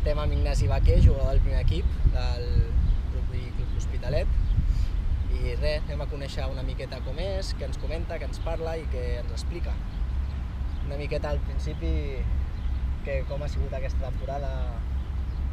Estem amb Ignasi Baquer, jugador del primer equip del Rugby Club L'Hospitalet. I res, anem a conèixer una miqueta com és, què ens comenta, què ens parla i què ens explica. Una miqueta al principi, com ha sigut aquesta temporada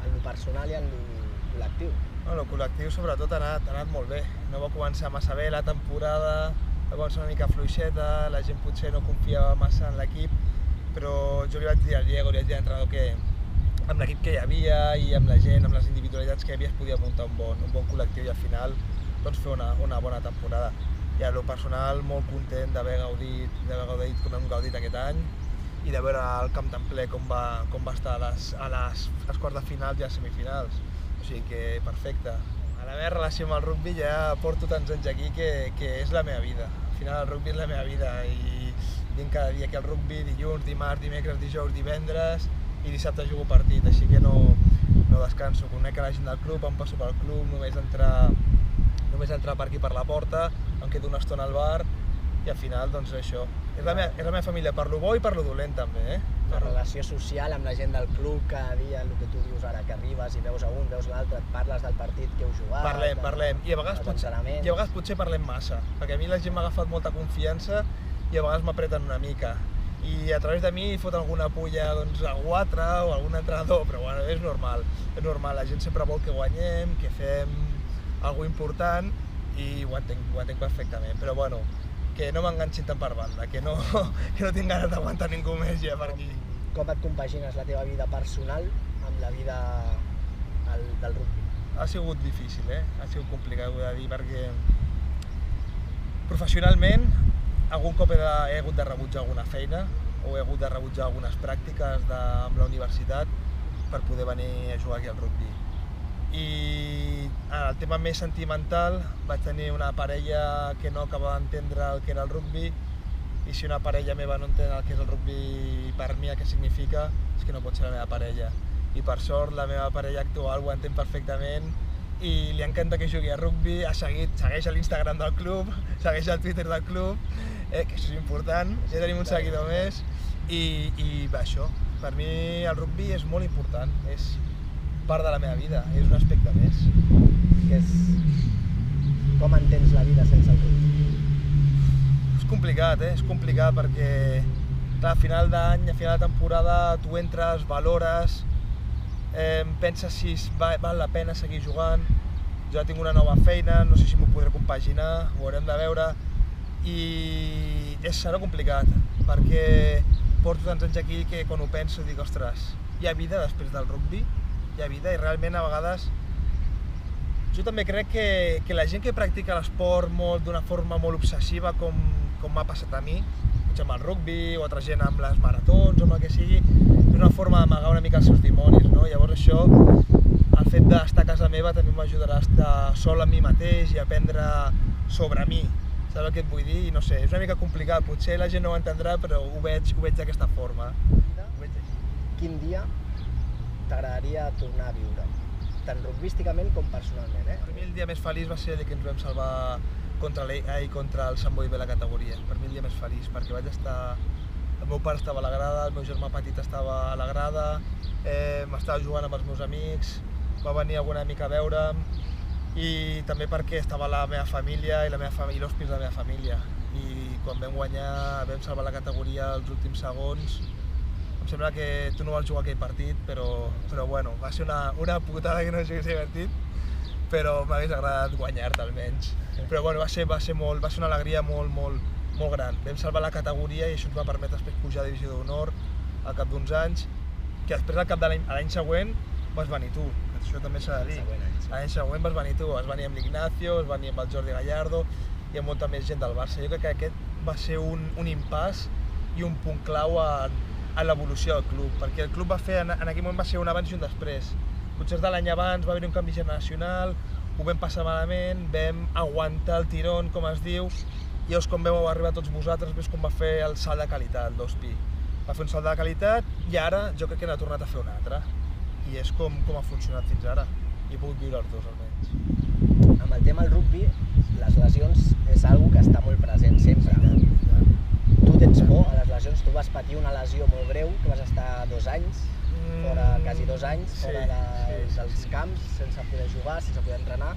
en lo personal i en lo col·lectiu. El col·lectiu sobretot ha anat molt bé. No va començar massa bé la temporada, va començar una mica fluixeta, la gent potser no confiava massa en l'equip, però jo li vaig dir al Diego, li vaig dir a l'entrenador que amb l'equip que hi havia i amb la gent, amb les individualitats que hi havia, es podia muntar un bon col·lectiu i al final doncs, fer una bona temporada. I a lo personal molt content d'haver gaudit com hem gaudit aquest any i de veure el camp tan ple com va estar a les quarts de finals i a les semifinals. O sigui que perfecte. A la meva relació amb el rugby ja porto tants anys aquí que és la meva vida. Al final el rugby és la meva vida i vinc cada dia aquí al rugby, dilluns, dimarts, dimecres, dijous, divendres i dissabte jugo partit, així que no descanso. Conec la gent del club, em passo pel club, només entrar per aquí per la porta, em quedo una estona al bar i al final doncs això. És la meva família per lo bo i per lo dolent també. La relació social amb la gent del club, cada dia, el que tu dius ara, que arribes i veus un, veus l'altre, et parles del partit que heu jugat... Parlem, i a vegades potser parlem massa, perquè a mi la gent m'ha agafat molta confiança i a vegades m'apreten una mica. I a través de mi fot alguna pulla doncs, a algú altre o a algun entrenador, però bueno, és normal, la gent sempre vol que guanyem, que fem alguna important i ho entenc perfectament, però bueno, que no m'enganxin tant per banda, que no tinc ganes d'aguantar ningú més ja per aquí. Com et compagines la teva vida personal amb la vida del rugby? Ha sigut difícil, ha sigut complicat, ho he de dir, perquè professionalment algun cop he hagut de rebutjar alguna feina o he hagut de rebutjar algunes pràctiques amb la universitat per poder venir a jugar aquí al rugby. I en el tema més sentimental vaig tenir una parella que no acabava d'entendre el que era el rugby i si una parella meva no entén el que és el rugby per mi el que significa és que no pot ser la meva parella. I per sort la meva parella actual ho entén perfectament i li encanta que jugui a rugby, segueix a l'Instagram del club, segueix al Twitter del club, que això és important, ja tenim un seguidor més i això, per mi el rugby és molt important, és part de la meva vida, és un aspecte més. Com entens la vida sense el rugby? És complicat perquè a final d'any, a final de temporada, tu entres, valores, penses si val la pena seguir jugant. Jo tinc una nova feina, no sé si m'ho podré compaginar, ho haurem de veure i serà complicat perquè porto tants anys aquí que quan ho penso dic, ostres, hi ha vida després del rugby? Hi ha vida i realment a vegades jo també crec que la gent que practica l'esport d'una forma molt obsessiva com m'ha passat a mi, potser amb el rugby o altra gent amb les maratons o amb el que sigui, és una forma d'amagar una mica els seus dimonis, no? Llavors això, el fet d'estar a casa meva també m'ajudarà a estar sol amb mi mateix i aprendre sobre mi, saps el que et vull dir? I no sé, és una mica complicat, potser la gent no ho entendrà però ho veig d'aquesta forma. Quin dia t'agradaria tornar a viure, tant rugbísticament com personalment? Per mi el dia més feliç va ser el que ens vam salvar contra el Sant Boi B la categoria. Per mi el dia més feliç, perquè el meu pare estava a la grada, el meu germà petit estava a la grada, m'estava jugant amb els meus amics, va venir algun amic a veure'm i també perquè estava la meva família i l'hospis de la meva família. I quan vam guanyar, vam salvar la categoria als últims segons. Em sembla que tu no vas jugar aquell partit, però bueno, va ser una putada que no s'hagués divertit, però m'hagués agradat guanyar-te almenys. Però bueno, va ser una alegria molt gran. Vam salvar la categoria i això ens va permetre després pujar a Divisió d'Honor al cap d'uns anys, que després l'any següent vas venir tu, això també s'ha de dir. L'any següent vas venir tu, vas venir amb l'Ignacio, vas venir amb el Jordi Gallardo i amb molta més gent del Barça. Jo crec que aquest va ser un impàs i un punt clau a l'evolució del club, perquè el club en aquell moment va ser un abans i un després. Potser de l'any abans va haver un canvi generacional, ho vam passar malament, vam aguantar el tirón, com es diu, i llavors quan vau arribar tots vosaltres, ves com va fer el salt de qualitat, l'Hospi. Va fer un salt de qualitat i ara jo crec que n'ha tornat a fer un altre. I és com ha funcionat fins ara, i he pogut viure els dos almenys. Amb el tema del rugby, les lesions és una cosa que està molt present sempre. Tu tens por a les lesions, tu vas patir una lesió molt greu, que vas estar 2 anys. fora quasi 2 anys, fora dels camps, sense poder jugar, sense poder entrenar.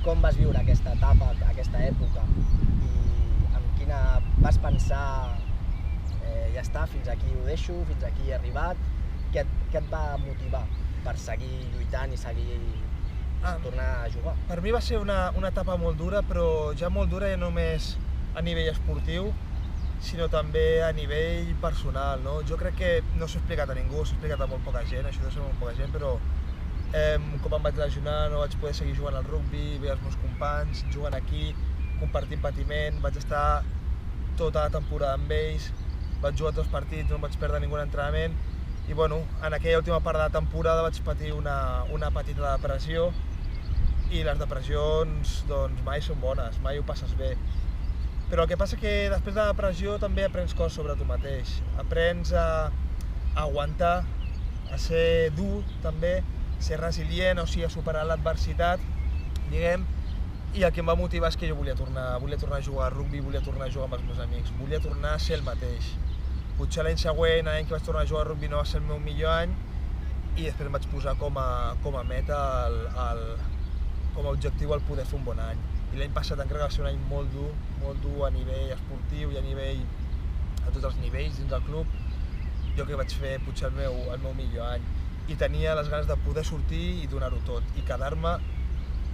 Com vas viure aquesta etapa, aquesta època? I amb quina vas pensar, ja està, fins aquí ho deixo, fins aquí he arribat? Què et va motivar per seguir lluitant i seguir tornar a jugar? Per mi va ser una etapa molt dura, però ja molt dura ja només a nivell esportiu, sinó també a nivell personal, no? Jo crec que no s'ho he explicat a ningú, s'ho he explicat a molt poca gent, això deu ser molt poca gent, però un cop em vaig lesionar no vaig poder seguir jugant al rugbi, veia els meus companys jugant aquí, compartint patiment, vaig estar tota la temporada amb ells, vaig jugar tots els partits, no em vaig perdre ningú entrenament i bueno, en aquella última part de la temporada vaig patir una petita depressió i les depressions doncs mai són bones, mai ho passes bé. Però el que passa que després de la depressió també aprens coses sobre tu mateix, aprens a aguantar, a ser dur també, ser resilient, o sigui, a superar l'adversitat, diguem, i el que em va motivar és que jo volia tornar a jugar a rugbi, volia tornar a jugar amb els meus amics, volia tornar a ser el mateix. Potser l'any següent, l'any que vaig tornar a jugar a rugbi no va ser el meu millor any i després em vaig posar com a meta, com a objectiu el poder fer un bon any. I l'any passat encara va ser un any molt dur a nivell esportiu i a tots els nivells dins del club. Jo que vaig fer potser el meu millor any i tenia les ganes de poder sortir i donar-ho tot i quedar-me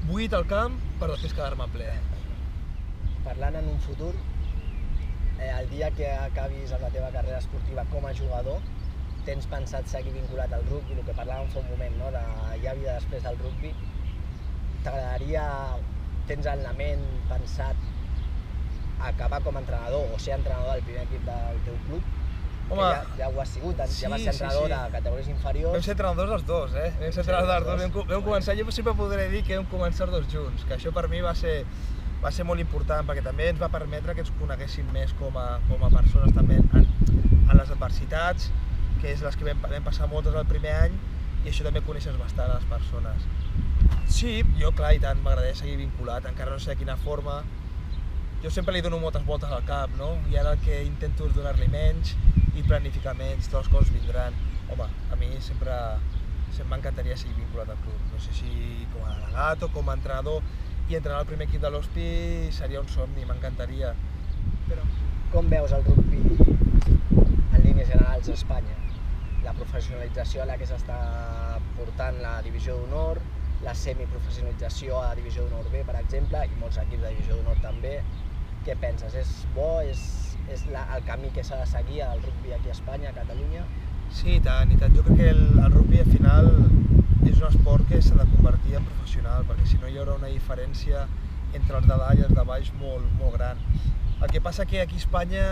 buit al camp per després quedar-me ple. Parlant en un futur, el dia que acabis amb la teva carrera esportiva com a jugador, tens pensat seguir vinculat al rugbi, el que parlàvem fa un moment, no? De hi ha vida després del rugbi. T'agradaria, tens en la ment pensat acabar com a entrenador o ser entrenador del primer equip del teu club? Home, ja ho has sigut, ja vas ser entrenador de categories inferiors. Vam ser entrenadors els dos, Vam ser entrenadors els dos. Vam començar, jo sempre podré dir que vam començar els dos junts, que això per mi va ser molt important, perquè també ens va permetre que ens coneguéssim més com a persones també en les adversitats, que és les que vam passar moltes el primer any, i això també coneixes bastant a les persones. Sí, jo clar i tant, m'agradaria seguir vinculat, encara no sé de quina forma. Jo sempre li dono moltes voltes al cap, no? I ara el que intento és donar-li menys i planificar menys, totes les coses vindran. Home, a mi sempre m'encantaria seguir vinculat al club. No sé si com a delegat o com a entrenador, i entrenar al primer equip de l'Hospi seria un somni, m'encantaria. Com veus el rugbi en línies generals a Espanya? La professionalització a la que s'està portant la divisió d'honor, la semiprofessionalització a la divisió d'honor B, per exemple, i molts equips de divisió d'honor també. Què penses? És bo? És el camí que s'ha de seguir al rugbi aquí a Espanya, a Catalunya? Sí, i tant. Jo crec que el rugbi al final és un esport que s'ha de convertir en professional, perquè si no hi haurà una diferència entre els de dalt i els de baix molt gran. El que passa que aquí a Espanya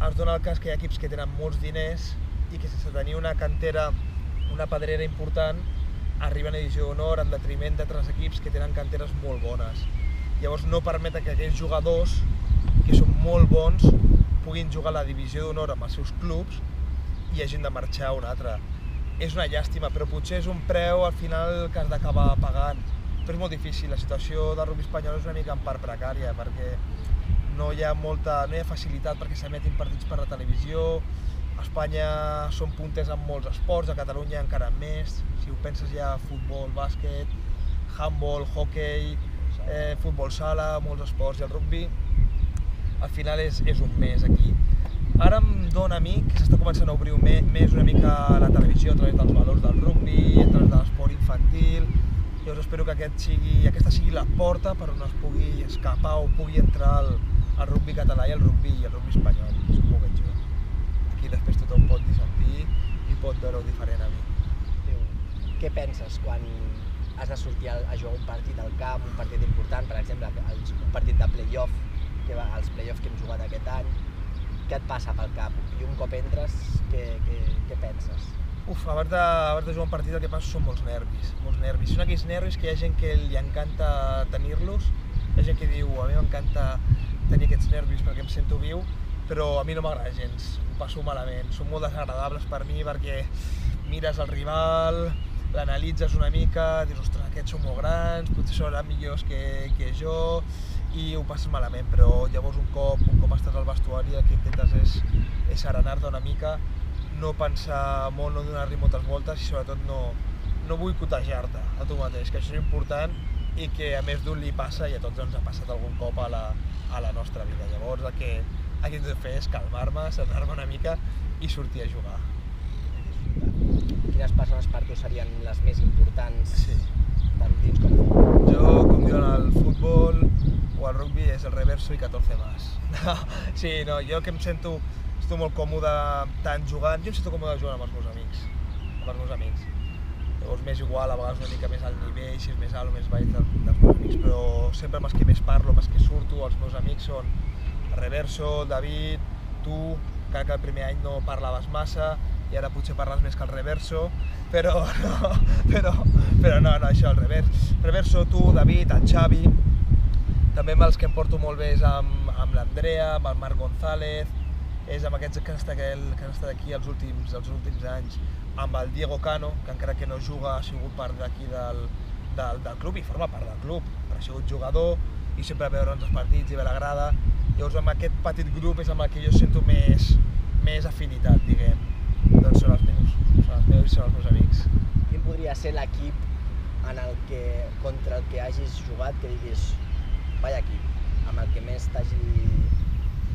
es dona el cas que hi ha equips que tenen molts diners i que sense tenir una cantera, una pedrera important, arriben a divisió d'honor en detriment d'altres equips que tenen canteres molt bones. Llavors no permet que aquells jugadors que són molt bons puguin jugar a la divisió d'honor amb els seus clubs i hagin de marxar a un altre. És una llàstima, però potser és un preu al final que has d'acabar pagant. Però és molt difícil, la situació del rugbi espanyol és una mica en part precària, perquè no hi ha facilitat perquè s'emetin partits per la televisió. A Espanya són punters en molts esports, a Catalunya encara més. Si ho penses ja, futbol, bàsquet, handball, hoquei, futbol sala, molts esports, i el rugbi al final és un més aquí. Ara em dona a mi que s'està començant a obrir més una mica la televisió a través dels valors del rugbi, a través de l'esport infantil. Llavors espero que aquesta sigui la porta per on es pugui escapar o pugui entrar el rugbi català i el rugbi espanyol, és com ho veig jo. Aquí després tothom pot dissentir i pot veure-ho diferent a mi. Què penses quan has de sortir a jugar un partit al camp, un partit important, per exemple un partit de play-off, els play-offs que hem jugat aquest any? Què et passa pel cap? I un cop entres, què penses? Abans de jugar un partit el que passa són molts nervis. Són aquells nervis que hi ha gent que li encanta tenir-los, hi ha gent que diu a mi m'encanta tenir aquests nervis perquè em sento viu, però a mi no m'agrada gens, ho passo malament. Són molt desagradables per mi perquè mires el rival, l'analitzes una mica, dius ostres, aquests són molt grans, potser seran millors que jo, i ho passes malament, però llavors un cop estàs al vestuari el que intentes és serenar-te una mica, no pensar molt, no donar-li moltes voltes i sobretot no boicotejar-te a tu mateix, que això és important i que a més d'un li passa i a tots ens ha passat algun cop a la nostra vida. Llavors el que haig de fer és calmar-me, serenar-me una mica i sortir a jugar. Quines persones per tu serien les més importants, Sí. tant dins com fora? Jo, com diuen al futbol o al rugby, és el reverso i 14 más. Sí, no, jo que estic molt còmode tant jugant, jo em sento còmode jugant amb els meus amics. Llavors m'és igual, a vegades una mica més alt nivell, si és més alt o més baix dels meus amics, però sempre amb els que més parlo, amb els que surto, els meus amics són el Reverso, David, tu, que el primer any no parlaves massa i ara potser parles més que el Reverso, però no, això, el Reverso, tu, David, el Xavi, també amb els que em porto molt bé és amb l'Andrea, amb el Marc González, és amb aquests que han estat aquí els últims anys, amb el Diego Cano, que encara que no juga ha sigut part d'aquí del club i forma part del club, però ha sigut jugador i sempre ve a veure'ns els partits i ve a la grada. Llavors amb aquest petit grup és amb el que jo sento més afinitat, diguem. Doncs són els meus i són els meus amics. Quin podria ser l'equip contra el que hagis jugat que diguis vaya equip, amb el que més t'hagi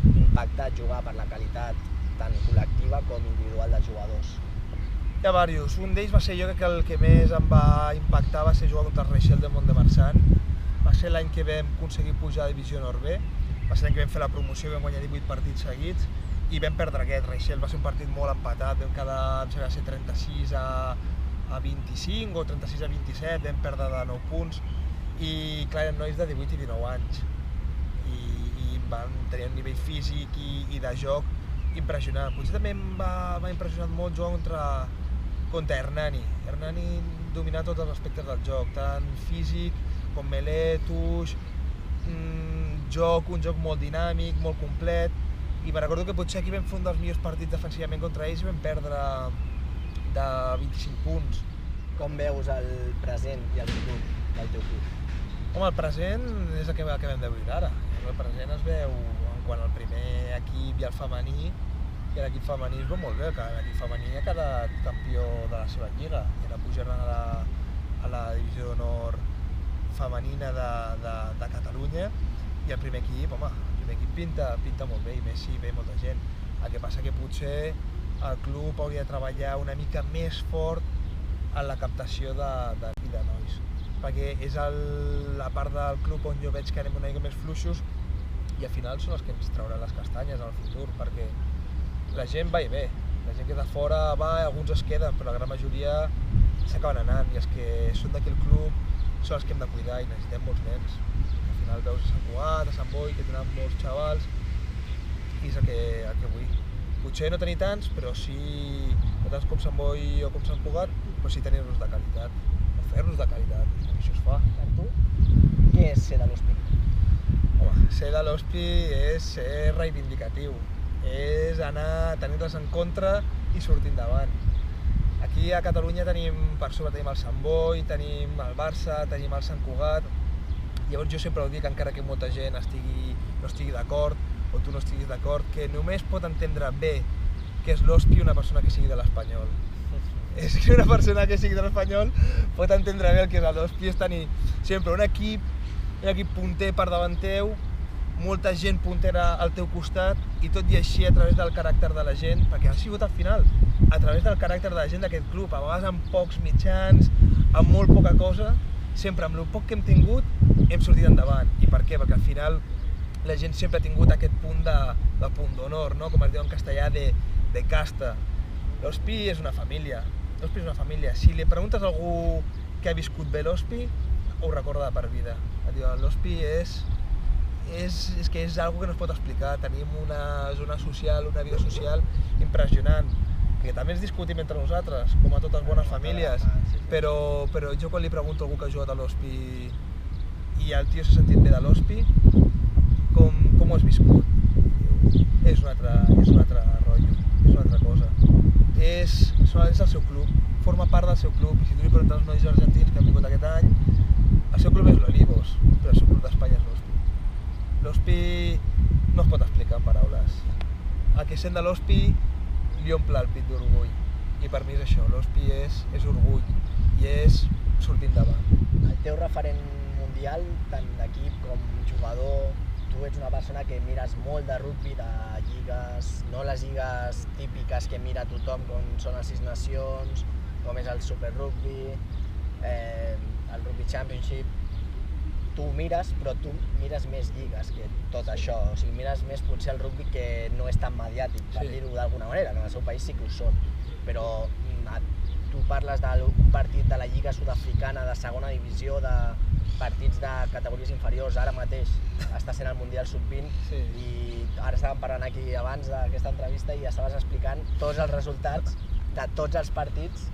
impactat jugar per la qualitat tant col·lectiva com individual dels jugadors? Hi ha diversos. Un d'ells va ser jo que el que més em va impactar va ser jugar contra el Reixel de Mont-de-Marsan. Va ser l'any que vam aconseguir pujar a Divisió Nord B, va ser l'any que vam fer la promoció i vam guanyar 18 partits seguits i vam perdre aquest Reixel. Va ser un partit molt empatat, vam quedar, em sembla que va ser 36 a 25 o 36 a 27, vam perdre de 9 punts i clar, eren nois de 18 i 19 anys i van tenir un nivell físic i de joc impressionant. Potser també m'ha impressionat molt jugar contra Hernani. Hernani dominava tots els aspectes del joc, tant físic com melé, touch, un joc molt dinàmic, molt complet, i me recordo que potser aquí vam fer un dels millors partits defensivament contra ells i vam perdre de 25 punts. Com veus el present i el futur del teu club? Home, el present és el que acabem de viure ara. El present es veu quan el primer equip i el femení, i l'equip femení es veu molt bé, que l'equip femení ha quedat campió de la seva lliga i ara pujaran a la divisió nord femenina de Catalunya i el primer equip, home, pinta molt bé i més si ve molta gent. El que passa que potser el club hauria de treballar una mica més fort en la captació de nois, perquè és la part del club on jo veig que anem una mica més fluixos i al final són els que ens trauran les castanyes al futur, perquè la gent va i ve, la gent que de fora va, alguns es queden, però la gran majoria s'acaben anant i els que són d'aquí el club són els que hem de cuidar i necessitem molts nens. Al final veus a Sant Cugat, a Sant Boi, que tenen molts xavals i és el que vull. Potser no tenir tants, però sí, no tants com Sant Boi o com Sant Cugat, però sí tenir-los de qualitat, o fer-los de qualitat, i això es fa. Per tu, què és ser de l'Hospí? Home, ser de l'Hospí és ser reivindicatiu, és anar, tenir-les en contra i sortir endavant. Aquí a Catalunya per sobre tenim el Sant Boi, tenim el Barça, tenim el Sant Cugat. Llavors jo sempre ho dic, encara que molta gent no estigui d'acord o tu no estiguis d'acord, que només pot entendre bé què és l'Hospí una persona que sigui de l'Espanyol. És que una persona que sigui de l'Espanyol pot entendre bé el que és l'Hospí, és tenir sempre un equip punter per davant teu, molta gent puntera al teu costat i tot i així a través del caràcter de la gent, perquè ha sigut al final a través del caràcter de la gent d'aquest club, a vegades amb pocs mitjans, amb molt poca cosa, sempre amb el poc que hem tingut hem sortit endavant. I per què? Perquè al final la gent sempre ha tingut aquest punt de punt d'honor, no? Com es diu en castellà, de casta. L'Hospí és una família, l'Hospí és una família. Si li preguntes a algú que ha viscut bé l'Hospí, ho recorda de per vida. L'Hospí és que és algo que no es pot explicar. Tenim una zona social, una vida social impressionant, que també ens discutim entre nosaltres, com a totes bones famílies, però jo quan li pregunto a algú que ha jugat a l'Hospí i el tio s'ha sentit bé de l'Hospí, com ho has viscut? És un altre rotllo, és una altra cosa. És el seu club, forma part del seu club, i si tu li preguntes als nois argentins que han vingut aquest any, el seu club és l'Olivos, però el seu club d'Espanya és l'Hospí. L'Hospí no es pot explicar en paraules. El que sent de l'Hospí li omple el pit d'orgull. I per mi és això, l'Hospi és orgull i és sortir endavant. El teu referent mundial, tant d'equip com jugador, tu ets una persona que mires molt de rugby, de lligues, no les lligues típiques que mira tothom, com són els Sis Nacions, com és el Super Rugby, el Rugby Championship. Tu mires, però tu mires més lligues que tot això, o sigui, mires més potser el rugby que no és tan mediàtic, per dir-ho d'alguna manera, que en el seu país sí que ho són, però tu parles d'un partit de la Lliga Sud-africana de segona divisió, de partits de categories inferiors, ara mateix està sent el Mundial Sub-20 i ara estàvem parlant aquí abans d'aquesta entrevista i ja estaves explicant tots els resultats de tots els partits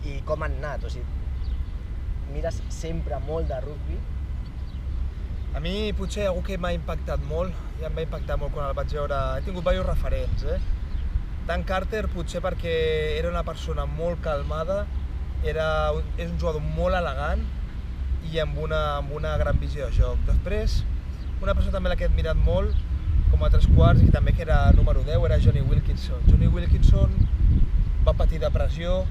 i com han anat, o sigui, mires sempre molt de rugby. A mi potser algú que m'ha impactat molt, i em va impactar molt quan el vaig veure, he tingut diversos referents. Dan Carter potser perquè era una persona molt calmada, és un jugador molt elegant i amb una gran visió de joc. Després, una persona també que he admirat molt, com a tres quarts i també que era número 10, era Jonny Wilkinson. Jonny Wilkinson va patir depressió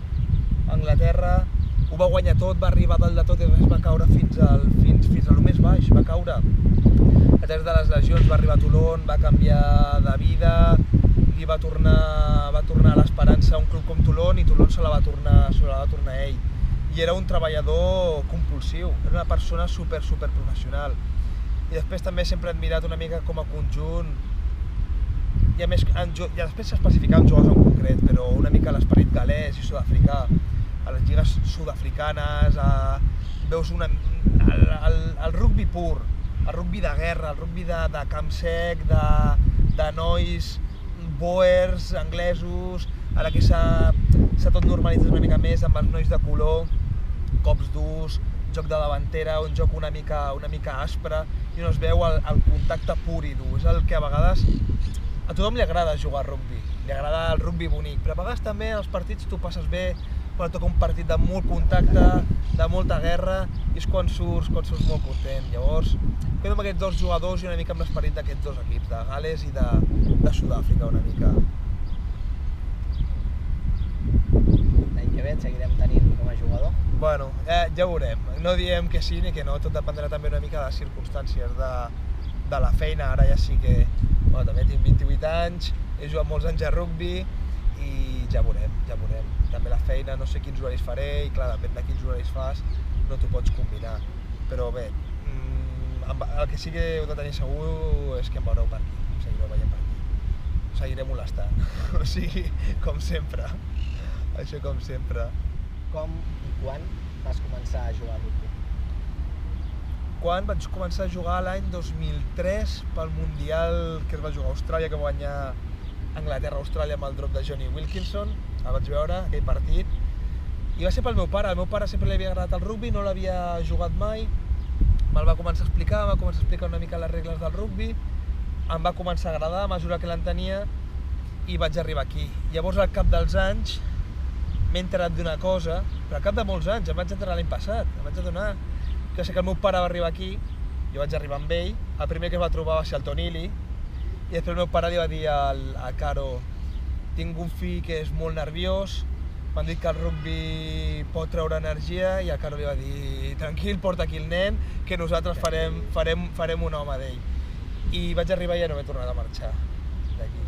a Anglaterra, ho va guanyar tot, va arribar dalt de tot i res va caure fins a lo més baix, va caure. A través de les lesions va arribar a Toulon, va canviar de vida, i va tornar l'esperança a un club com Toulon i Toulon se la va tornar a ell. I era un treballador compulsiu, era una persona super professional. I després també sempre he admirat una mica com a conjunt, i a més, després s'especificava en jugadors en concret, però una mica l'esperit galès i sud-africà, a les lligues sud-africanes, veus el rugby pur, el rugby de guerra, el rugby de camp sec, de nois, boers, anglesos, ara que s'ha tot normalitzat una mica més amb els nois de color, cops durs, joc de davantera, un joc una mica aspre, i on es veu el contacte pur i dur. És el que a vegades a tothom li agrada jugar a rugby, li agrada el rugby bonic, però a vegades també als partits tu passes bé, quan toca un partit de molt contacte, de molta guerra, i és quan surts molt content. Llavors, quedo amb aquests dos jugadors i una mica amb l'esperit d'aquests dos equips, de Gal·les i de Sud-àfrica una mica. L'any que ve et seguirem tenint com a jugador? Bueno, ja ho veurem. No diem que sí ni que no, tot dependrà també una mica de les circumstàncies de la feina. Ara ja sí que també tinc 28 anys, he jugat molts anys a rugby i ja veurem. També la feina, no sé quins horaris faré i clar, depèn de quins horaris fas, no t'ho pots combinar. Però bé, el que sí que heu de tenir segur és que em veureu per aquí, em seguireu veient per aquí. Seguiré molestant, o sigui, com sempre. Això com sempre. Com i quan vas començar a jugar a rugby? Quan vaig començar a jugar l'any 2003 pel Mundial que es va jugar a Austràlia, que va guanyar Anglaterra-Austràlia amb el drop de Jonny Wilkinson, el vaig veure, aquell partit, i va ser pel meu pare. Al meu pare sempre li havia agradat el rugby, no l'havia jugat mai, me'l va començar a explicar una mica les regles del rugby, em va començar a agradar a mesura que l'entenia i vaig arribar aquí. Llavors, al cap dels anys, m'he enterat d'una cosa, però al cap de molts anys, em vaig enterar l'any passat, em vaig adonar que sé que el meu pare va arribar aquí, jo vaig arribar amb ell, el primer que es va trobar va ser el Tonili, i després el meu pare li va dir a Caro, tinc un fill que és molt nerviós, m'han dit que el rugby pot treure energia, i el Caro li va dir, tranquil, porta aquí el nen, que nosaltres farem un home d'ell. I vaig arribar i ja no m'he tornat a marxar d'aquí.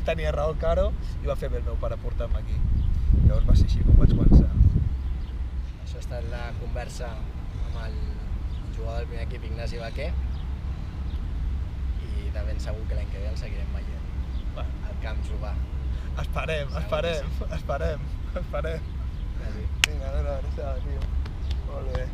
Tenia raó el Caro i va fer bé el meu pare portar-me aquí. Llavors va ser així com vaig començar. Això ha estat la conversa amb el jugador del primer equip, Ignasi Baquer, i de ben segur que l'any que ve el seguirem veient al Camp Jovà. Esperem. Vinga, Vinga, a veure, tio. Molt bé.